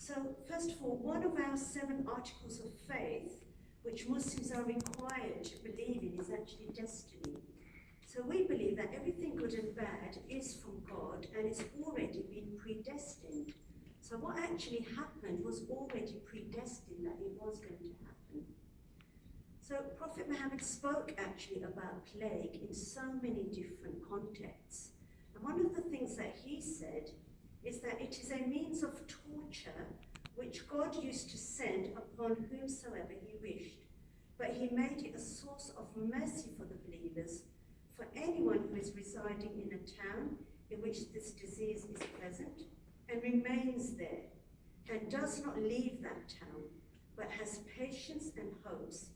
So, first of all, one of our 7 articles of faith, which Muslims are required to believe in, is actually destiny. So we believe that everything good and bad is from God and it's already been predestined. So what actually happened was already predestined, that it was going to happen. So Prophet Muhammad spoke actually about plague in so many different contexts. And one of the things that he said is that it is a means of torture which God used to send upon whomsoever he wished. But he made it a source of mercy for the believers, for anyone who is residing in a town in which this disease is present and remains there and does not leave that town, but has patience and hopes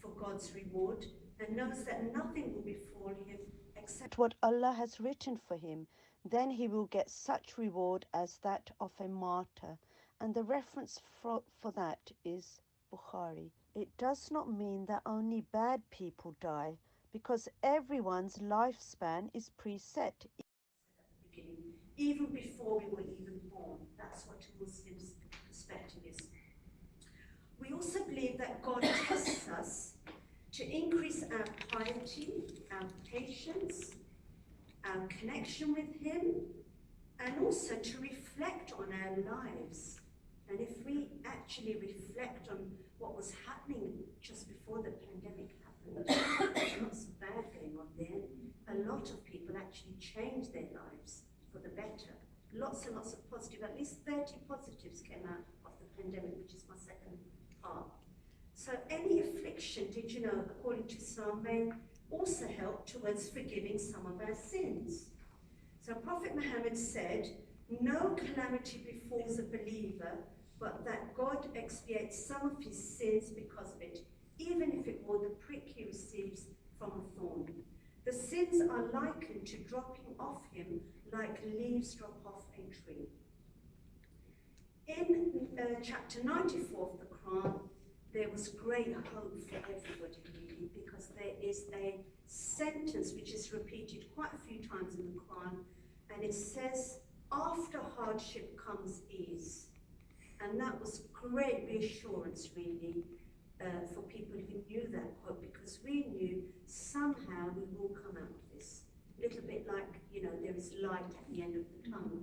for God's reward and knows that nothing will befall him except what Allah has written for him, then he will get such reward as that of a martyr. And the reference for that is Bukhari. It does not mean that only bad people die, because everyone's lifespan is preset. Even before we were even born. That's what a Muslim's perspective is. We also believe that God tests us to increase our piety, our patience, our connection with him, and also to reflect on our lives. And if we actually reflect on what was happening just before the pandemic happened, there's lots of bad going on there. A lot of people actually changed their lives for the better. Lots and lots of positive, at least 30 positives came out of the pandemic, which is my second part. So any affliction, did you know, according to Islam, may also help towards forgiving some of our sins. So Prophet Muhammad said, no calamity befalls a believer, but that God expiates some of his sins because of it, even if it were the prick he receives from a thorn. The sins are likened to dropping off him like leaves drop off a tree. In chapter 94 of the Quran, there was great hope for everybody, really, because there is a sentence which is repeated quite a few times in the Quran, and it says, after hardship comes ease. And that was great reassurance, really, for people who knew that quote, because we knew somehow we will come out of this. A little bit like, you know, there is light at the end of the tunnel.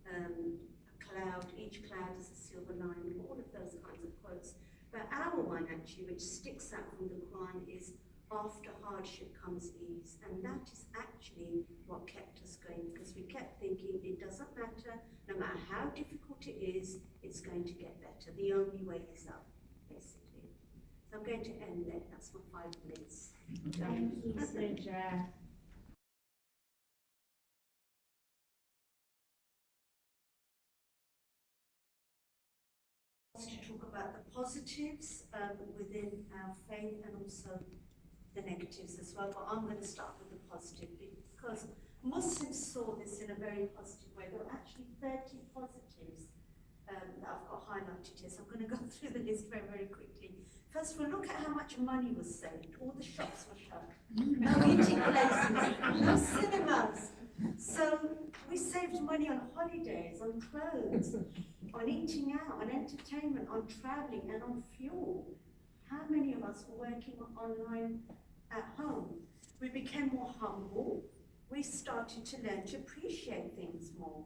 A cloud, each cloud is a silver lining, all of those kinds of quotes. But our one, actually, which sticks out from the Quran, is after hardship comes ease. And that is actually what kept us going, because we kept thinking it doesn't matter, no matter how difficult it is, it's going to get better. The only way is up, basically. So I'm going to end there. That's my 5 minutes. Thank you, Sidra. To talk about the positives within our faith and also the negatives as well, but I'm going to start with the positive because Muslims saw this in a very positive way. There are actually 30 positives that I've got highlighted here, so I'm going to go through the list very, very quickly. First of all, look at how much money was saved. All the shops were shut. No eating places, no cinemas. So we saved money on holidays, on clothes, on eating out, on entertainment, on traveling, and on fuel. How many of us were working online at home? We became more humble. We started to learn to appreciate things more.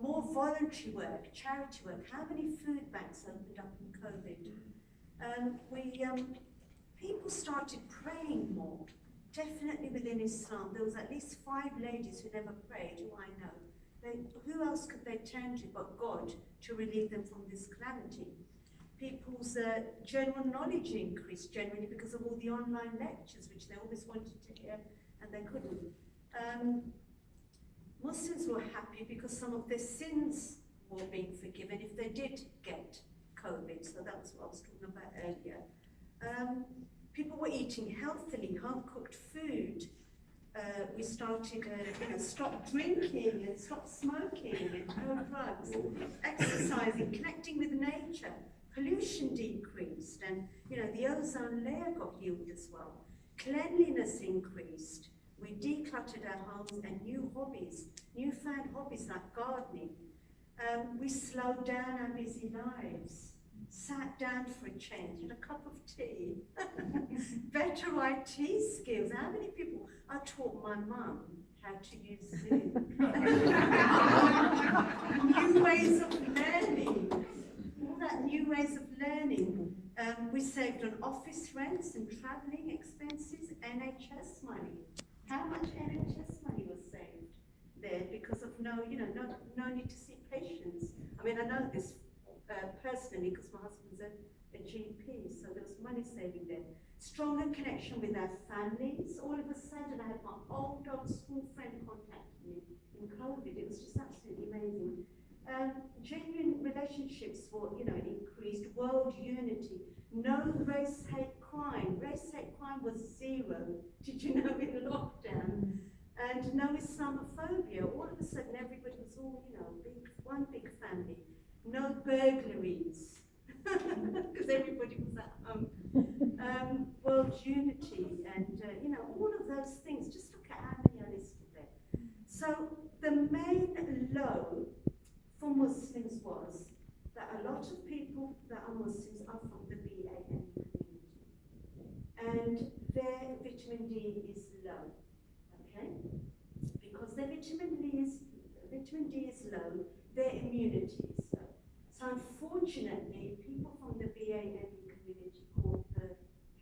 More voluntary work, charity work. How many food banks opened up in COVID? People started praying more. Definitely within Islam, there was at least 5 ladies who never prayed, who I know. Who else could they turn to but God to relieve them from this calamity? People's general knowledge increased generally because of all the online lectures, which they always wanted to hear and they couldn't. Muslims were happy because some of their sins were being forgiven if they did get COVID, so that's what I was talking about earlier. People were eating healthily, home-cooked food. We started, stop drinking and stop smoking and no drugs, exercising, connecting with nature. Pollution decreased, and the ozone layer got healed as well. Cleanliness increased. We decluttered our homes, and newfound hobbies like gardening We slowed down our busy lives, sat down for a change, had a cup of tea, better IT skills. How many people? I taught my mum how to use Zoom. New ways of learning, all that new ways of learning. We saved on office rents and travelling expenses, NHS money. How much NHS money was saved there because of no need to see patients. I mean, I know this personally because my husband's a GP, so there was money saving there. Stronger connection with our families. All of a sudden, I had my old school friend contacting me in COVID. It was just absolutely amazing. Genuine relationships were, increased. World unity. No race hate crime. Race hate crime was 0. Did you know in lockdown? And no Islamophobia. All of a sudden, everybody was all, one big family. No burglaries, because everybody was at home. World unity, and all of those things. Just look at how many are listed there. So the main low for Muslims was that a lot of people that are Muslims are from the BAME community, and their vitamin D is low. Okay, because their vitamin D is low, their immunity is low. So unfortunately, people from the BAME community caught the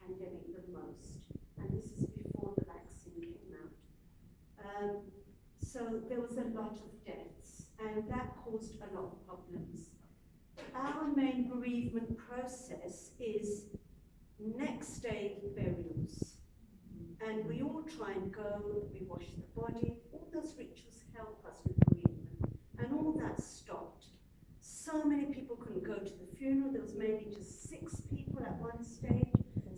pandemic the most, and this is before the vaccine came out. So there was a lot of deaths, and that caused a lot of problems. Our main bereavement process is next day burials. And we all try and go, we wash the body, all those rituals help us with bereavement. And all that stopped. So many people couldn't go to the funeral. There was maybe just 6 people at one stage.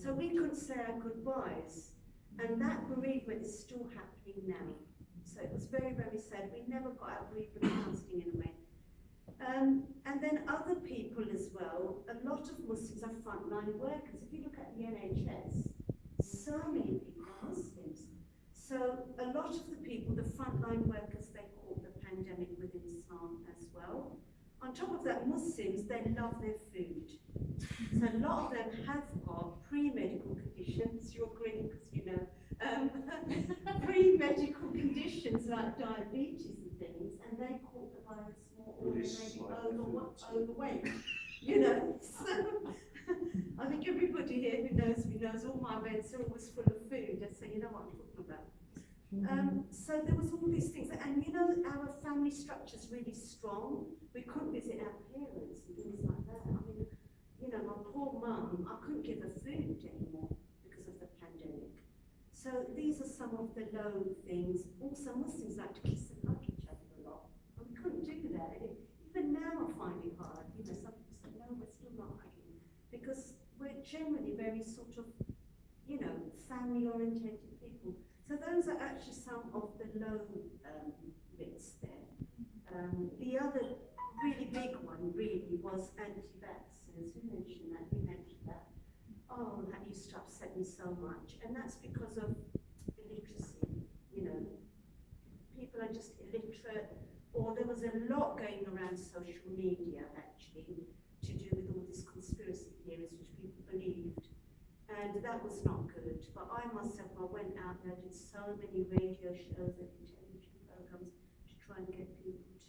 So we couldn't say our goodbyes. And that bereavement is still happening now. So it was very, very sad. We never got our bereavement counselling in a way. And then other people as well, a lot of Muslims are frontline workers. If you look at the NHS, so many people are Muslims. So a lot of the people, the frontline workers, they caught the pandemic within Islam as well. On top of that, Muslims, they love their food. So a lot of them have got pre-medical conditions, you're agreeing because pre-medical conditions like diabetes and things, and they caught the virus more, or they may be overweight, So I think everybody here who knows me knows all my events are always full of food, and so you know what I'm talking about. So there was all these things, and our family structure is really strong. We couldn't visit our parents and things like that. I mean, my poor mum, I couldn't give her food anymore because of the pandemic. So these are some of the low things. Also, Muslims like to kiss and hug each other a lot, and we couldn't do that. And even now I find it hard. Some people say, no, we're still not hugging, because we're generally very sort of, family-orientated people. So those are actually some of the low bits there. The other really big one really was anti-vaxxers. Who mentioned that? Who mentioned that? Oh, that used to upset me so much. And that's because of illiteracy. People are just illiterate, or there was a lot going around social media actually to do with all these conspiracy theories which people believed. And that was not good. But I myself, I went out there, did so many radio shows and television programs to try and get people to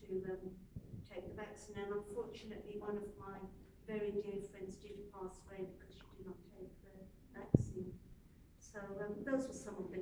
take the vaccine. And unfortunately, one of my very dear friends did pass away because she did not take the vaccine. So those were some of the